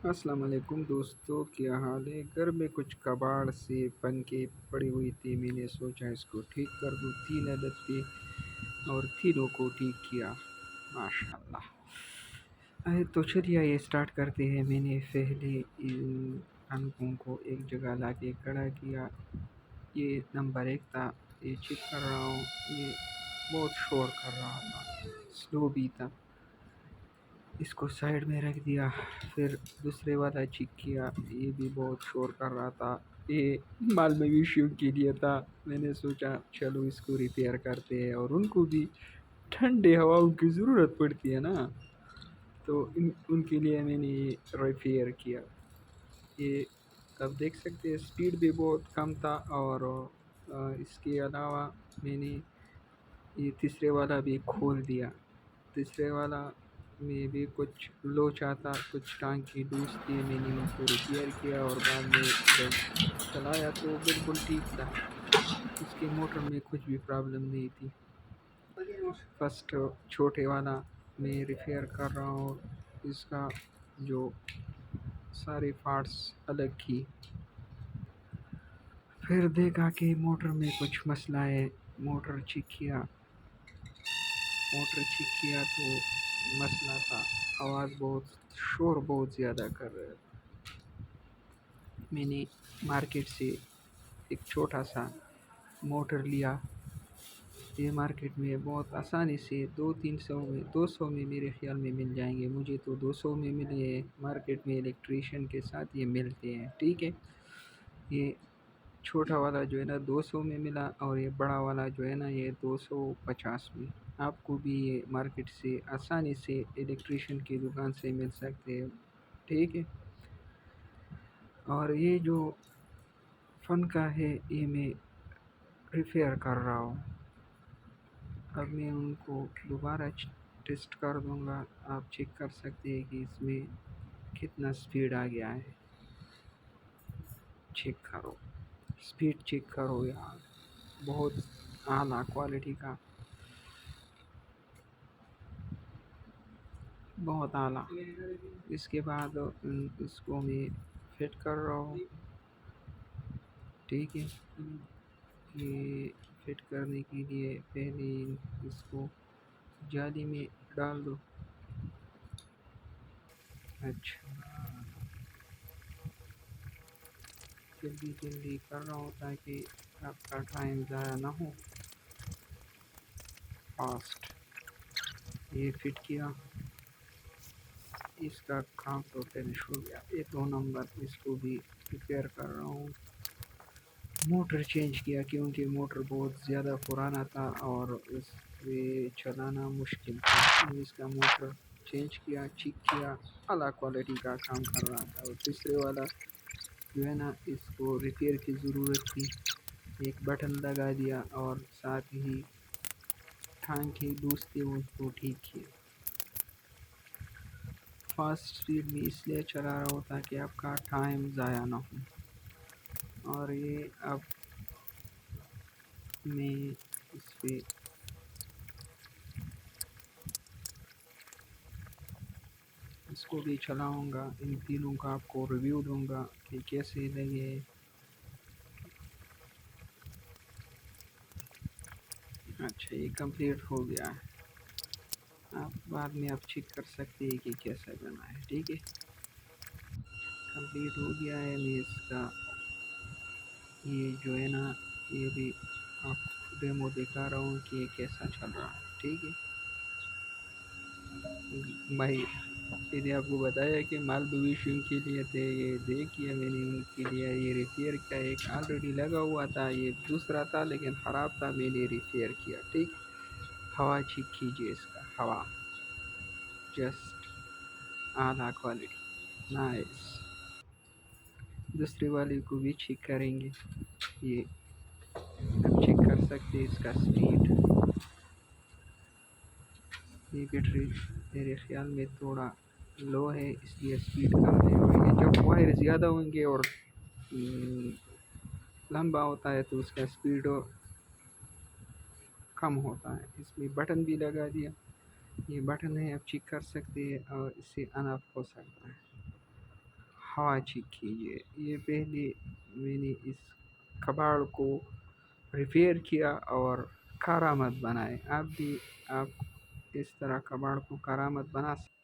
السلام علیکم دوستو، کیا حال ہے؟ گھر میں کچھ کباڑ سے پنکھے پڑی ہوئی تھی، میں نے سوچا اس کو ٹھیک کر دوں۔ 3 عدد تھے اور تینوں کو ٹھیک کیا، ماشاء اللہ۔ تو چلیے یہ اسٹارٹ کرتے ہیں۔ میں نے پہلے ان پنکھوں کو ایک جگہ لا کے کھڑا کیا۔ یہ نمبر 1 تھا، یہ چیک کر رہا ہوں، یہ بہت شور کر رہا تھا، سلو بھی تھا، اس کو سائڈ میں رکھ دیا۔ پھر دوسرے والا چیک کیا، یہ بھی بہت شور کر رہا تھا، یہ مال مویشیوں کے لیے تھا۔ میں نے سوچا چلو اس کو ریپیئر کرتے ہیں، اور ان کو بھی ٹھنڈے ہواؤں کی ضرورت پڑتی ہے نا، تو ان کے لیے میں نے یہ ریپیئر کیا۔ یہ اب دیکھ سکتے ہیں اسپیڈ بھی بہت کم تھا، اور اس کے علاوہ میں نے یہ تیسرے والا بھی کھول دیا۔ تیسرے والا میں بھی کچھ لوچ آتا، کچھ ٹانگ کی لوز تھی، میں نے ان کو ریپیئر کیا، اور بعد میں جب چلایا تو بالکل ٹھیک تھا، اس کے موٹر میں کچھ بھی پرابلم نہیں تھی۔ فرسٹ چھوٹے والا میں ریپیئر کر رہا ہوں، اس کا جو سارے پارٹس الگ کی۔ پھر دیکھا کہ موٹر میں کچھ مسئلہ ہے، موٹر چیک کیا، تو مسئلہ تھا، آواز بہت، شور بہت زیادہ کر رہا تھا۔ میں نے مارکیٹ سے ایک چھوٹا سا موٹر لیا، یہ مارکیٹ میں بہت آسانی سے 200 میں میرے خیال میں مل جائیں گے، مجھے تو 200 میں ملے ہیں، مارکیٹ میں الیکٹریشین کے ساتھ یہ ملتے ہیں، ٹھیک ہے۔ یہ چھوٹا والا جو ہے نا 200 میں ملا، اور یہ بڑا والا جو ہے نا یہ 250 میں۔ آپ کو بھی یہ مارکیٹ سے آسانی سے الیکٹریشین کی دکان سے مل سکتے ہیں، ٹھیک ہے۔ اور یہ جو فن کا ہے یہ میں ریپیئر کر رہا ہوں، اب میں ان کو دوبارہ ٹیسٹ کر دوں گا۔ آپ چیک کر سکتے ہیں کہ اس میں کتنا سپیڈ آ گیا ہے، چیک کرو، سپیڈ چیک کرو یار، بہت اعلیٰ کوالٹی کا، بہت اعلیٰ۔ اس کے بعد اس کو میں فٹ کر رہا ہوں، ٹھیک ہے۔ یہ فٹ کرنے کے لیے پہلے اس کو جالی میں ڈال دو۔ اچھا، جلدی کر رہا ہوں تاکہ آپ کا ٹائم ضائع نہ ہو۔ فاسٹ، یہ فٹ کیا، اس کا کام تو فنش ہو گیا۔ یہ 2 نمبر اس کو بھی ریپیئر کر رہا ہوں۔ موٹر چینج کیا کیونکہ موٹر بہت زیادہ پرانا تھا اور اس پہ چلانا مشکل تھا، اس کا موٹر چینج کیا، چیک کیا، اعلیٰ کوالٹی کا کام کر رہا تھا۔ اور تیسرے والا جو ہے نا اس کو ریپیئر کی ضرورت تھی، ایک بٹن لگا دیا، اور ساتھ ہی ٹانگ کی لوز تھی اس کو ٹھیک کیا۔ فاسٹ سپیڈ میں اس لیے چلا رہا ہوں تاکہ آپ کا ٹائم ضائع نہ ہو۔ اور یہ اب میں اس پہ اس کو بھی چلاؤں گا، ان تینوں کا آپ کو ریویو دوں گا کہ کیسے لگے۔ اچھا، یہ کمپلیٹ ہو گیا ہے، آپ بعد میں آپ چیک کر سکتے ہیں کہ کیسا بنا ہے، ٹھیک ہے۔ کمپلیٹ ہو گیا ہے، میں اس کا یہ جو ہے نا یہ بھی آپ کو ڈیمو دکھا رہا ہوں کہ یہ کیسا چل رہا ہے، ٹھیک ہے بھائی۔ میں نے آپ کو بتایا کہ مال مویشیوں کے لیے تھے، یہ دیکھیے میں نے ان کے لیے یہ ریپیئر کیا، ایک آلریڈی لگا ہوا تھا، یہ دوسرا تھا لیکن خراب تھا، میں نے ریپیئر کیا، ٹھیک۔ ہوا چیک کیجیے، اس کا ہوا جسٹ اعلیٰ کوالٹی، نائس۔ دوسرے والے کو بھی چیک کریں گے، یہ آپ چیک کر سکتے ہیں اس کا سپیڈ۔ یہ بیٹری میرے خیال میں تھوڑا لو ہے، اس لیے سپیڈ کم ہے، اور یہ جب وائر زیادہ ہوں گے اور لمبا ہوتا ہے تو اس کا سپیڈ کم ہوتا ہے۔ اس میں بٹن بھی لگا دیا، یہ بٹن ہے، آپ چیک کر سکتے ہیں، اور اس سے آن آف ہو سکتا ہے۔ ہوا چیک کیجیے۔ یہ پہلے میں نے اس کباڑ کو ریپیئر کیا اور کارآمد بنائے، آپ بھی آپ اس طرح کباڑ کو کارآمد بنا سکتے